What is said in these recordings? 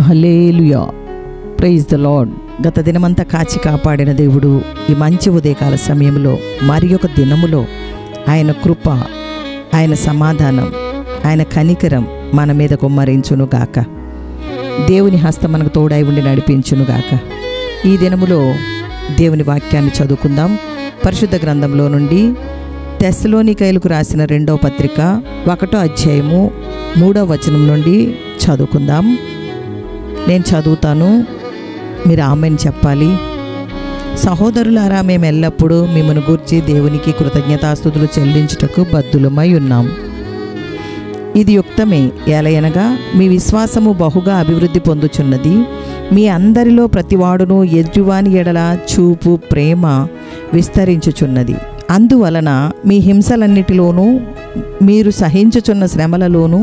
Hallelujah, praise the lord. గత దినమంతా కాచి కాపాడిన దేవుడు ఈ మంచి ఉదయకాల సమయంలో మరి ఒక దినములో ఆయన కృప, ఆయన సమాధానం, ఆయన కనికరం మన మీద కుమ్మరించునుగాక. దేవుని హస్తం మనకు తోడై ఉండి నడిపించునుగాక. ఈ దినములో దేవుని వాక్యాన్ని చదువుకుందాం. పరిశుద్ధ గ్రంథంలో నుండి తెస్సలోనికైలకు రాసిన 2వ పత్రిక 1వ అధ్యాయము 3వ వచనం నుండి చదువుకుందాం. నేను చదువుతాను, మీరు ఆమెను చెప్పాలి. సహోదరులారా, మేము ఎల్లప్పుడూ మిమ్మల్ని గూర్చి దేవునికి కృతజ్ఞతాస్తుతులు చెల్లించుటకు బద్ధులమై ఉన్నాం. ఇది యుక్తమే, ఎలయనగా మీ విశ్వాసము బహుగా అభివృద్ధి పొందుచున్నది. మీ అందరిలో ప్రతివాడును ఎదుటివాని ఎడల చూపు ప్రేమ విస్తరించుచున్నది. అందువలన మీ హింసలన్నిటిలోనూ మీరు సహించుచున్న శ్రమలలోనూ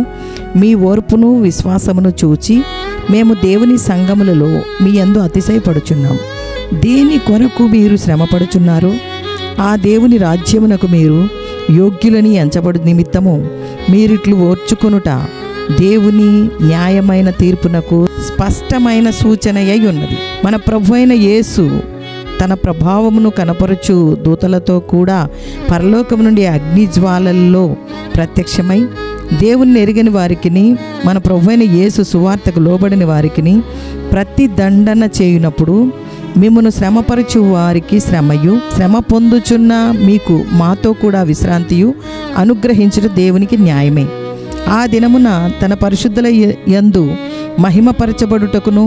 మీ ఓర్పును విశ్వాసమును చూచి మేము దేవుని సంఘములలో మీ యందు అతిశయపడుచున్నాం. దేని కొరకు మీరు శ్రమపడుచున్నారు? ఆ దేవుని రాజ్యమునకు మీరు యోగ్యులని ఎంచబడు నిమిత్తము మీరిట్లు ఓర్చుకొనుట దేవుని న్యాయమైన తీర్పునకు స్పష్టమైన సూచనయై ఉన్నది. మన ప్రభు అయిన యేసు తన ప్రభావమును కనపరుచు దూతలతో కూడా పరలోకము నుండి అగ్నిజ్వాలల్లో ప్రత్యక్షమై దేవుని ఎరిగిన వారికిని మన ప్రభు అయిన యేసు సువార్తకు లోబడిన వారికిని ప్రతి దండన చేయునప్పుడు మిమ్మను శ్రమపరచు వారికి శ్రమయు, శ్రమ పొందుచున్న మీకు మాతో కూడా విశ్రాంతియు అనుగ్రహించడం దేవునికి న్యాయమే. ఆ దినమున తన పరిశుద్ధుల యందు మహిమపరచబడుటకును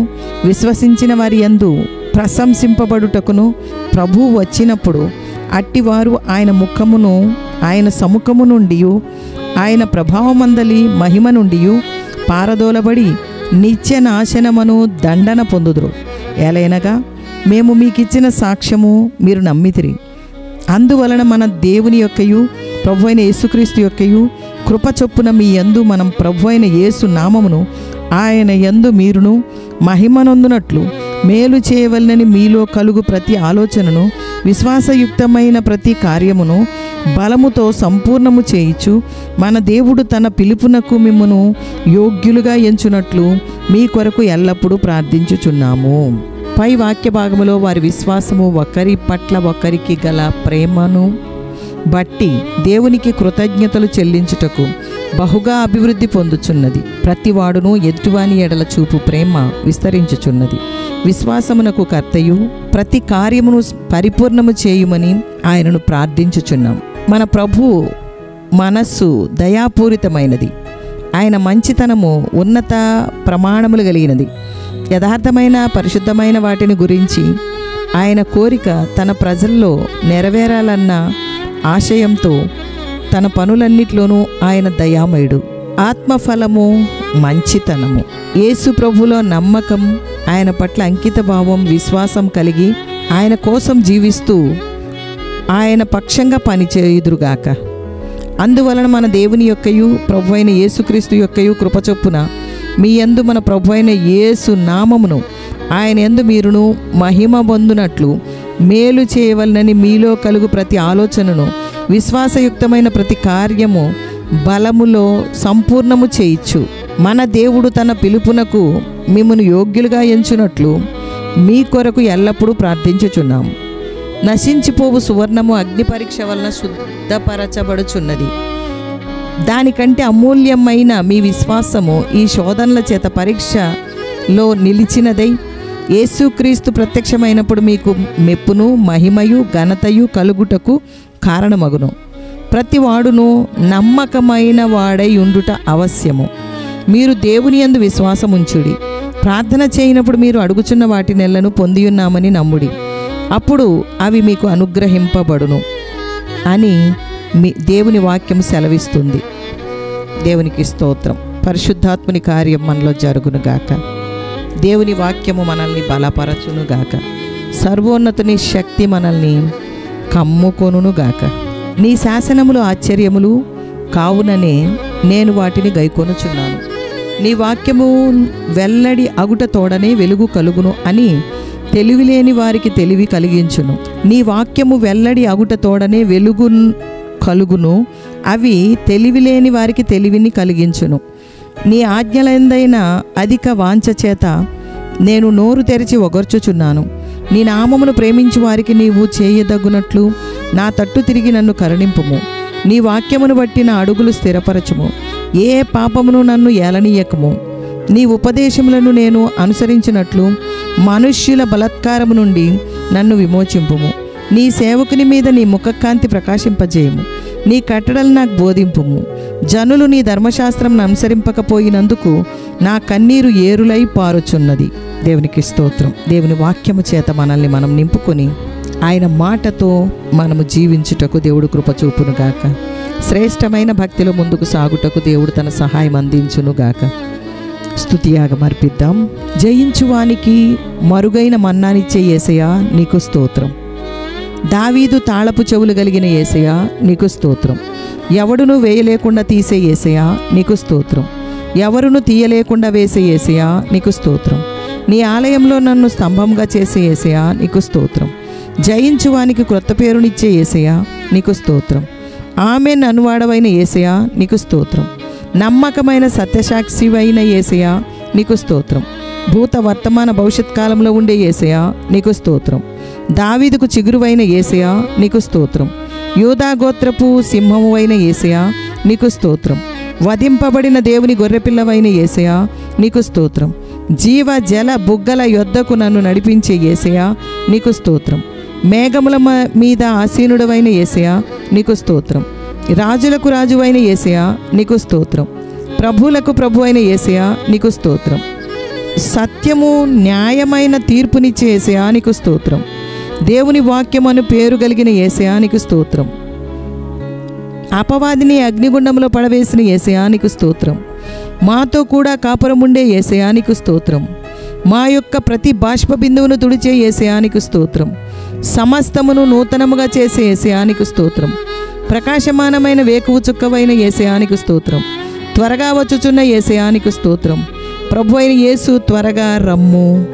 విశ్వసించిన వారి యందు ప్రశంసింపబడుటకును ప్రభువు వచ్చినప్పుడు అట్టివారు ఆయన ముఖమును ఆయన సముఖము నుండి ఆయన ప్రభావమందలి మహిమ నుండి పారదోలబడి నిత్య నాశనమును దండన పొందుదురు. ఎలయనగా మేము మీకిచ్చిన సాక్ష్యము మీరు నమ్మితిరి. అందువలన మన దేవుని యొక్కయు ప్రభు అయిన యేసుక్రీస్తు యొక్కయు కృప చొప్పున మీ యందు మనం ప్రభు అయిన యేసు నామమును ఆయన యందు మీరును మహిమనొందునట్లు మేలు చేయవలనని మీలో కలుగు ప్రతి ఆలోచనను విశ్వాసయుక్తమైన ప్రతి కార్యమును బలముతో సంపూర్ణము చేయిచు మన దేవుడు తన పిలుపునకు మిమ్మును యోగ్యులుగా ఎంచునట్లు మీ కొరకు ఎల్లప్పుడూ ప్రార్థించుచున్నాము. పై వాక్య భాగములో వారి విశ్వాసము ఒకరి పట్ల ఒకరికి గల ప్రేమను బట్టి దేవునికి కృతజ్ఞతలు చెల్లించుటకు బహుగా అభివృద్ధి పొందుచున్నది. ప్రతివాడును ఎదుటివాని ఎడల చూపు ప్రేమ విస్తరించుచున్నది. విశ్వాసమునకు కర్తయు ప్రతి కార్యమును పరిపూర్ణము చేయుమని ఆయనను ప్రార్థించుచున్నాం. మన ప్రభు మనస్సు దయాపూరితమైనది. ఆయన మంచితనము ఉన్నత ప్రమాణములు కలిగినది. యథార్థమైన పరిశుద్ధమైన వాటిని గురించి ఆయన కోరిక తన ప్రజల్లో నెరవేరాలన్న ఆశయంతో తన పనులన్నిట్లోనూ ఆయన దయామయుడు. ఆత్మఫలము మంచితనము, యేసు ప్రభులో నమ్మకం, ఆయన పట్ల అంకిత భావం, విశ్వాసం కలిగి ఆయన కోసం జీవిస్తూ ఆయన పక్షంగా పనిచేయుదురుగాక. అందువలన మన దేవుని యొక్కయు ప్రభు అయిన యేసుక్రీస్తు యొక్కయు కృపచొప్పున మీ యందు మన ప్రభు అయిన యేసు నామమును ఆయన యందు మీరును మహిమ పొందునట్లు మేలు చేయవలనని మీలో కలుగు ప్రతి ఆలోచనను విశ్వాసయుక్తమైన ప్రతి కార్యము బలములో సంపూర్ణము చేయిచ్చు మన దేవుడు తన పిలుపునకు మిమ్మును యోగ్యులుగా ఎంచునట్లు మీ కొరకు ఎల్లప్పుడూ ప్రార్థించుచున్నాము. నశించిపోవు సువర్ణము అగ్ని పరీక్ష వలన శుద్ధపరచబడుచున్నది. దానికంటే అమూల్యమైన మీ విశ్వాసము ఈ శోధనల చేత పరీక్షలో నిలిచినదై యేసుక్రీస్తు ప్రత్యక్షమైనప్పుడు మీకు మెప్పును మహిమయు ఘనతయు కలుగుటకు కారణమగును. ప్రతివాడును నమ్మకమైన వాడై ఉండుట అవశ్యము. మీరు దేవుని యందు విశ్వాసముంచుడి. ప్రార్థన చేయనప్పుడు మీరు అడుగుచున్న వాటి నెలను పొందియున్నామని నమ్ముడి, అప్పుడు అవి మీకు అనుగ్రహింపబడును అని దేవుని వాక్యం సెలవిస్తుంది. దేవునికి స్తోత్రం. పరిశుద్ధాత్మని కార్యం మనలో జరుగునుగాక. దేవుని వాక్యము మనల్ని బలపరచునుగాక. సర్వోన్నతుని శక్తి మనల్ని కమ్ముకొనుగాక. నీ శాసనములు ఆశ్చర్యములు కావుననే నేను వాటిని గైకొనుచున్నాను. నీ వాక్యము వెల్లడి అగుట తోడనే వెలుగు కలుగును అని తెలివిలేని వారికి తెలివి కలిగించును. నీ వాక్యము వెల్లడి అగుట తోడనే వెలుగు కలుగును, అవి తెలివిలేని వారికి తెలివిని కలిగించును. నీ ఆజ్ఞలందైన అధిక వాంఛ చేత నేను నోరు తెరిచి ఒగర్చుచున్నాను. నీ నామమును ప్రేమించు వారికి నీవు చేయదగునట్లు నా తట్టు తిరిగి నన్ను కరుణింపుము. నీ వాక్యమును బట్టి నా అడుగులు స్థిరపరచుము. ఏ పాపమును నన్ను ఏలనీయకము. నీ ఉపదేశములను నేను అనుసరించినట్లు మనుష్యుల బలాత్కారము నుండి నన్ను విమోచింపుము. నీ సేవకుని మీద నీ ముఖకాంతి ప్రకాశింపజేయము. నీ కట్టడలు నాకు బోధింపుము. జనులు నీ ధర్మశాస్త్రం అనుసరింపకపోయినందుకు నా కన్నీరు ఏరులై పారుచున్నది. దేవునికి స్తోత్రం. దేవుని వాక్యము చేత మనల్ని మనం నింపుకొని ఆయన మాటతో మనము జీవించుటకు దేవుడు కృప చూపునుగాక. శ్రేష్టమైన భక్తిలో ముందుకు సాగుటకు దేవుడు తన సహాయం అందించునుగాక. స్తుతియాగం అర్పిద్దాం. జయించువానికి మరుగైన మన్నానిచ్చే యేసయ్యా నీకు స్తోత్రం. దావీదు తాళపు చెవులు కలిగిన యేసయ్యా నీకు స్తోత్రం. ఎవడును వేయలేకుండా తీసే యేసయ్యా నీకు స్తోత్రం. ఎవరును తీయలేకుండా వేసే యేసయ్యా నీకు స్తోత్రం. నీ ఆలయంలో నన్ను స్తంభంగా చేసే యేసయ్యా నీకు స్తోత్రం. జయించువానికి క్రొత్త పేరునిచ్చే యేసయ్యా నీకు స్తోత్రం. ఆమెన్ అనువాడవైన యేసయ్యా నీకు స్తోత్రం. నమ్మకమైన సత్యసాక్షివైన యేసయ్యా నీకు స్తోత్రం. భూత వర్తమాన భవిష్యత్ కాలంలో ఉండే యేసయ్యా నీకు స్తోత్రం. దావీదుకు చిగురువైన యేసయ్యా నీకు స్తోత్రం. యూదా గోత్రపు సింహము అయిన యేసయ్యా నీకు స్తోత్రం. వధింపబడిన దేవుని గొర్రెపిల్లవైన యేసయ్యా నీకు స్తోత్రం. జీవ జల బుగ్గల యొద్దకు నన్ను నడిపించే యేసయ్యా నీకు స్తోత్రం. మేఘముల మీద ఆసీనుడవైన యేసయ్యా నీకు స్తోత్రం. రాజులకు రాజువైన యేసయ్యా నీకు స్తోత్రం. ప్రభువులకు ప్రభు అయిన యేసయ్యా నీకు స్తోత్రం. సత్యము న్యాయమైన తీర్పునిచ్చే యేసయ్యా నీకు స్తోత్రం. దేవుని వాక్యమను పేరు కలిగిన యేసయ్యా నీకు స్తోత్రం. అపవాదిని అగ్నిగుండంలో పడవేసిన యేసయ్యా నీకు స్తోత్రం. మాతో కూడా కాపురం ఉండే యేసయ్యా నీకు స్తోత్రం. మా యొక్క ప్రతి బాష్ప బిందువును తుడిచే యేసయ్యా నీకు స్తోత్రం. సమస్తమును నూతనముగా చేసే యేసయ్యా నీకు స్తోత్రం. ప్రకాశమానమైన వేకువ చుక్కవైన యేసయ్యా నీకు స్తోత్రం. త్వరగా వచ్చుచున్న యేసయ్యా నీకు స్తోత్రం. ప్రభు అయిన యేసు త్వరగా రమ్ము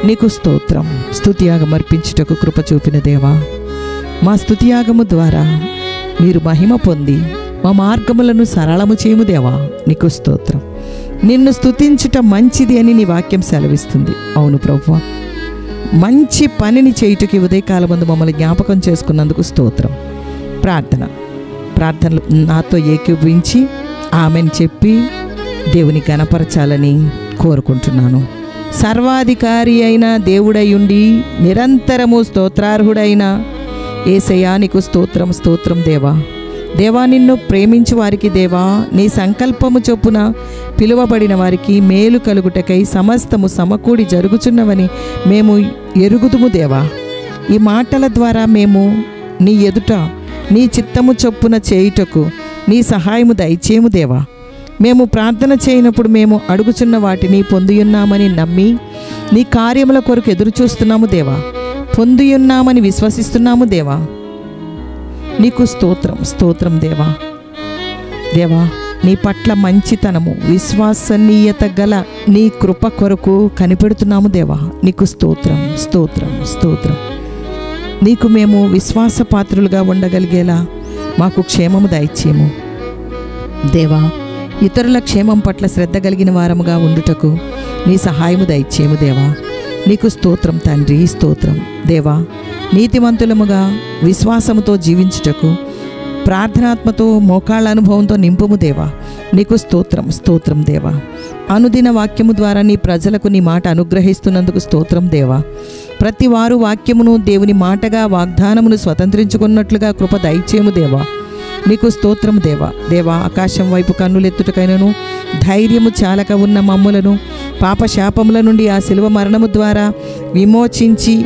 నీకు స్తోత్రం. స్తుతియాగం అర్పించుటకు కృప చూపిన దేవా, మా స్తుతియాగము ద్వారా మీరు మహిమ పొంది మా మార్గములను సరళము చేయము దేవా నీకు స్తోత్రం. నిన్ను స్తుతించుట మంచిది అని నీ వాక్యం సెలవిస్తుంది. అవును ప్రభువా, మంచి పనిని చేయుటకి ఉదయకాలమందు మమ్మల్ని జ్ఞాపకం చేసుకున్నందుకు స్తోత్రం. ప్రార్థనలు నాతో ఏకీభవించి ఆమెను చెప్పి దేవుని గణపరచాలని కోరుకుంటున్నాను. సర్వాధికారి అయిన దేవుడయుండి నిరంతరము స్తోత్రార్హుడైన యేసయ్యా నీకు స్తోత్రం. స్తోత్రం దేవా. దేవా, నిన్ను ప్రేమించు వారికి దేవా, నీ సంకల్పము చొప్పున పిలువబడిన వారికి మేలు కలుగుటకై సమస్తము సమకూడి జరుగుచున్నవని మేము ఎరుగుదుము దేవా. ఈ మాటల ద్వారా మేము నీ ఎదుట నీ చిత్తము చొప్పున చేయుటకు నీ సహాయము దయచేయము దేవా. మేము ప్రార్థన చేయనప్పుడు మేము అడుగుచున్న వాటిని పొందియున్నామని నమ్మి నీ కార్యముల కొరకు ఎదురు చూస్తున్నాము దేవా. పొందియున్నామని విశ్వసిస్తున్నాము దేవా. నీకు స్తోత్రం. స్తోత్రం దేవా. దేవా, నీ పట్ల మంచితనము విశ్వసనీయత గల నీ కృప కొరకు కనిపెడుతున్నాము దేవా. నీకు స్తోత్రం. స్తోత్రం. స్తోత్రం. నీకు మేము విశ్వాసపాత్రులుగా ఉండగలిగేలా మాకు క్షేమము దయచేయము దేవా. ఇతరుల క్షేమం పట్ల శ్రద్ధ కలిగిన వారముగా ఉండుటకు నీ సహాయము దయచేయము దేవా. నీకు స్తోత్రం తండ్రి. స్తోత్రం దేవా. నీతిమంతులముగా విశ్వాసముతో జీవించుటకు ప్రార్థనాత్మతో మోకాళ్ళ అనుభవంతో నింపుము దేవా. నీకు స్తోత్రం. స్తోత్రం దేవా. అనుదిన వాక్యము ద్వారా నీ ప్రజలకు నీ మాట అనుగ్రహిస్తున్నందుకు స్తోత్రం దేవా. ప్రతి వారు వాక్యమును దేవుని మాటగా వాగ్దానమును స్వతంత్రించుకున్నట్లుగా కృప దయచేయము దేవా. నీకు స్తోత్రం దేవా. దేవా, ఆకాశం వైపు కన్నులెత్తుటకైనను ధైర్యము చాలక ఉన్న మమ్ములను పాపశాపముల నుండి ఆ శిలువ మరణము ద్వారా విమోచించి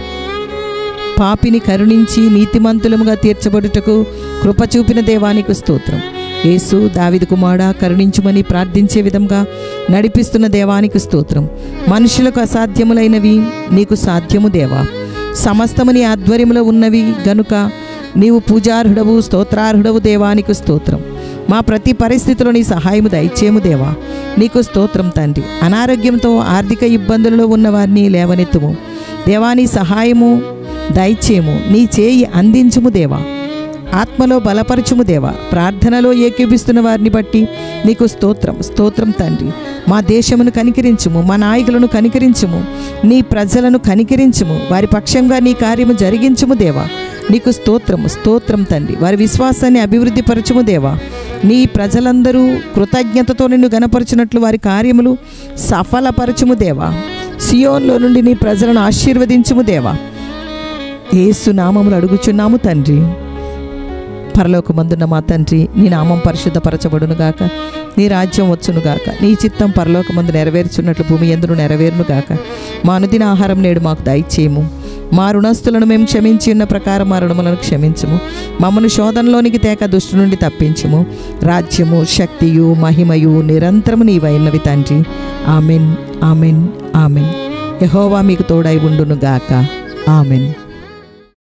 పాపిని కరుణించి నీతిమంతులముగా తీర్చబడుటకు కృప చూపిన దేవానికి స్తోత్రం. యేసు దావీదు కుమారుడా, కరుణించుమని ప్రార్థించే విధంగా నడిపిస్తున్న దేవానికి స్తోత్రం. మనుషులకు అసాధ్యములైనవి నీకు సాధ్యము దేవా. సమస్తము నీ ఆధ్వర్యంలో ఉన్నవి గనుక నీవు పూజార్హుడవు, స్తోత్రార్హుడవు దేవానికి స్తోత్రం. మా ప్రతి పరిస్థితిలో నీ సహాయము దయచేయము దేవా. నీకు స్తోత్రం తండ్రి. అనారోగ్యంతో ఆర్థిక ఇబ్బందులలో ఉన్నవారిని లేవనెత్తుము దేవా. నీ సహాయము దయచేయము. నీ చేయి అందించుము దేవా. ఆత్మలో బలపరచుము దేవా. ప్రార్థనలో ఏకీభిస్తున్న వారిని బట్టి నీకు స్తోత్రం, స్తోత్రం తండ్రి. మా దేశమును కనికరించుము, మా నాయకులను కనికరించుము, నీ ప్రజలను కనికరించుము, వారి పక్షంగా నీ కార్యము జరిగించుము దేవా. నీకు స్తోత్రము, స్తోత్రం తండ్రి. వారి విశ్వాసాన్ని అభివృద్ధి పరచుము దేవా. నీ ప్రజలందరూ కృతజ్ఞతతో నిన్ను గణపరచినట్లు వారి కార్యములు సఫలపరచుము దేవా. సియోన్లో నుండి నీ ప్రజలను ఆశీర్వదించుము దేవా. యేసు నామములు అడుగుచున్నాము తండ్రి. పరలోకమందున్న మా తండ్రి, నీ నామం పరిశుద్ధపరచబడునుగాక, నీ రాజ్యం వచ్చునుగాక, నీ చిత్తం పరలోకమందు నెరవేర్చున్నట్లు భూమి యందును నెరవేరునుగాక. మా అనుదిన ఆహారం నేడు మాకు దయచేయము. మా రుణస్థులను మేము క్షమించి ఉన్న ప్రకారం మా రుణములను క్షమించుము. మమ్మను శోధనలోనికి తేక దుష్టు నుండి తప్పించుము. రాజ్యము, శక్తియు, మహిమయు నిరంతరము నీవైనవి తండ్రి. Amen, amen, amen. యెహోవా మీకు తోడై ఉండునుగాక. ఆమెన్.